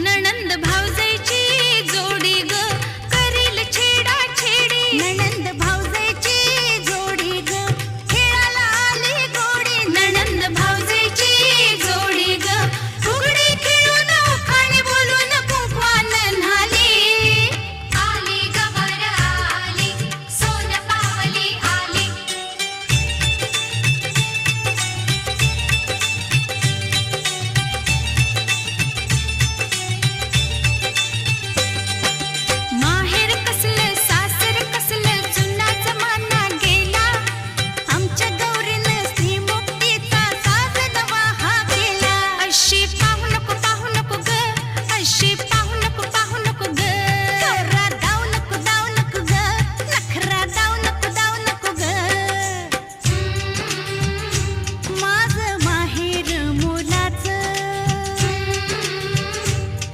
नणंद भावजाईची जोडी ग करील छेडा छेडी नणंद भावजाईची जोडी ग खेळाला आली गोडी नणंद भावजाईची जोडी ग फुगडी खेळून खाली बोलून कुंकवान न्हाली आली गवर आली सोन पावली आली माहेर कसलं सासर कसलं जुना जमाना गेला आमच्या गौरीनं श्रीमुक्तीचा साज नवा हा केला अशी पाहू नको ग अशी